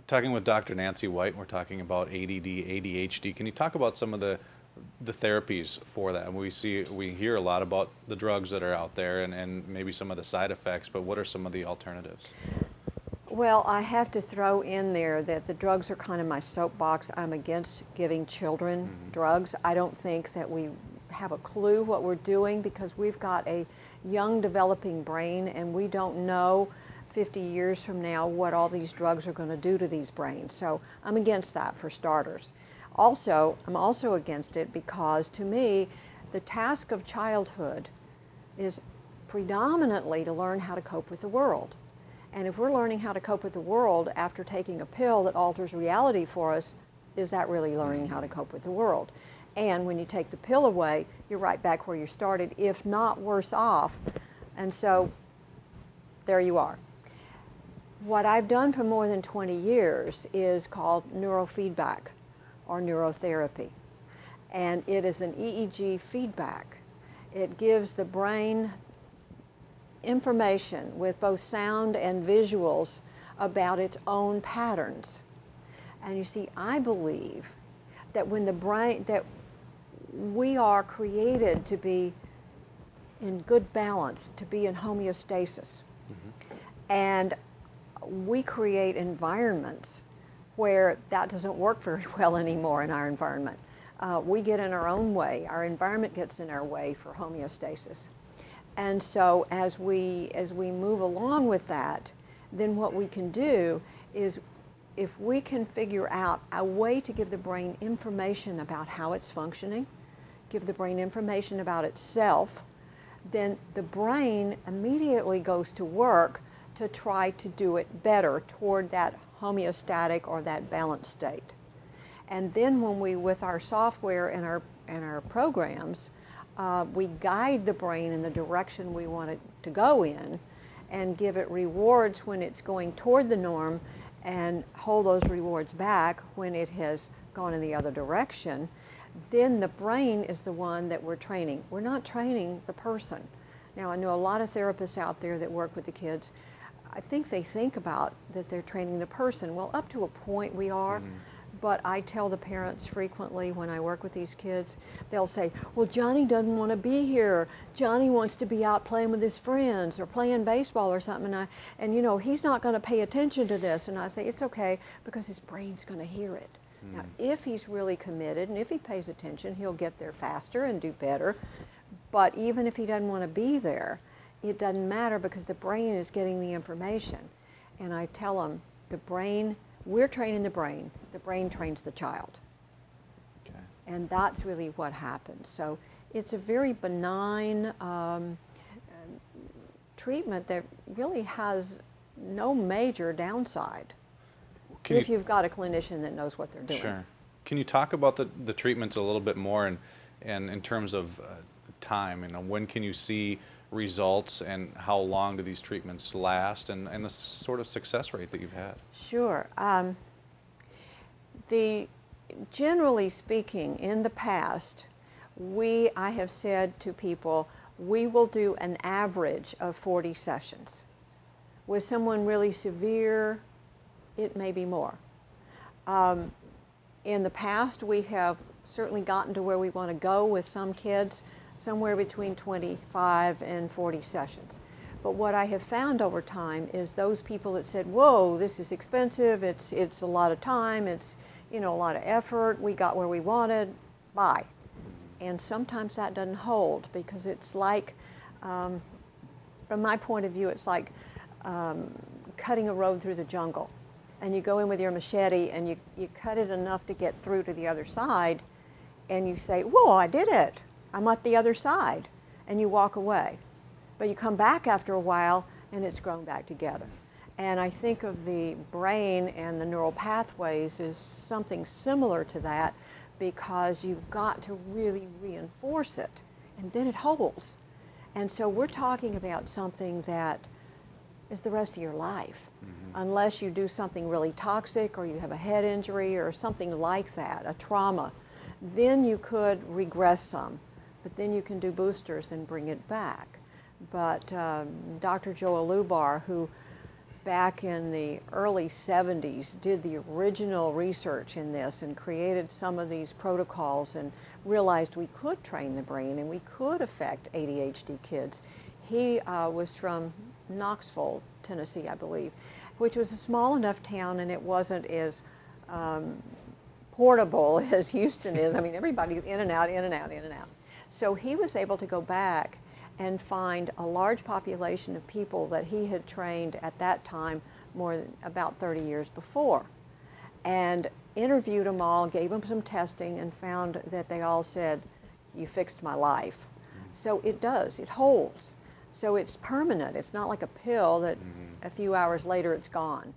talking with Dr. Nancy White. We're talking about ADD, ADHD. Can you talk about some of the therapies for that? We hear a lot about the drugs that are out there and maybe some of the side effects, but what are some of the alternatives? Well, I have to throw in there that the drugs are kind of my soapbox. I'm against giving children drugs. I don't think that we have a clue what we're doing because we've got a young developing brain and we don't know 50 years from now what all these drugs are going to do to these brains. So I'm against that for starters. Also, I'm also against it because to me, the task of childhood is predominantly to learn how to cope with the world. And if we're learning how to cope with the world after taking a pill that alters reality for us, is that really learning how to cope with the world? And when you take the pill away, you're right back where you started, if not worse off. And so there you are. What I've done for more than 20 years is called neurofeedback or neurotherapy. And it is an EEG feedback. It gives the brain information with both sound and visuals about its own patterns. And you see, I believe that when the brain, that we are created to be in good balance, to be in homeostasis. And we create environments where that doesn't work very well anymore in our environment. We get in our own way. Our environment gets in our way for homeostasis. And so as we move along with that, then what we can do is if we can figure out a way to give the brain information about how it's functioning, give the brain information about itself, then the brain immediately goes to work to try to do it better toward that homeostatic or that balanced state. And then when we, with our software and our programs, we guide the brain in the direction we want it to go in and give it rewards when it's going toward the norm and hold those rewards back when it has gone in the other direction, then the brain is the one that we're training. We're not training the person. Now, I know a lot of therapists out there that work with the kids. I think they think about that they're training the person. Well, up to a point we are. But I tell the parents frequently when I work with these kids, they'll say, well, Johnny doesn't want to be here. Johnny wants to be out playing with his friends or playing baseball or something. And you know, he's not going to pay attention to this. And I say, it's okay because his brain's going to hear it. Now, if he's really committed and if he pays attention, he'll get there faster and do better. But even if he doesn't want to be there, it doesn't matter because the brain is getting the information. And I tell them, the brain, we're training the brain trains the child. Okay. And that's really what happens. So it's a very benign treatment that really has no major downside if you've got a clinician that knows what they're doing. Sure. Can you talk about the treatments a little bit more and in terms of time? You know, when can you see results and how long do these treatments last and the sort of success rate that you've had? Sure. Generally speaking, in the past, I have said to people, we will do an average of 40 sessions. With someone really severe, it may be more. In the past, we have certainly gotten to where we want to go with some kids, somewhere between 25 and 40 sessions. But what I have found over time is those people that said, whoa, this is expensive, it's a lot of time, it's a lot of effort, we got where we wanted, bye. And sometimes that doesn't hold because it's like, from my point of view, it's like cutting a road through the jungle. And you go in with your machete and you cut it enough to get through to the other side and you say, whoa, I did it. I'm at the other side, and you walk away. But you come back after a while, and it's grown back together. And I think of the brain and the neural pathways as something similar to that because you've got to really reinforce it, and then it holds. And so we're talking about something that is the rest of your life, unless you do something really toxic or you have a head injury or something like that, a trauma. Then you could regress some. But then you can do boosters and bring it back. But Dr. Joe Alubar, who back in the early 70s did the original research in this and created some of these protocols and realized we could train the brain and we could affect ADHD kids. He was from Knoxville, Tennessee, I believe, which was a small enough town, and it wasn't as portable as Houston is. I mean, everybody's in and out, in and out, in and out. So he was able to go back and find a large population of people that he had trained at that time more than about 30 years before, and interviewed them all, gave them some testing, and found that they all said, "You fixed my life." So it does, it holds. So it's permanent. It's not like a pill that a few hours later it's gone.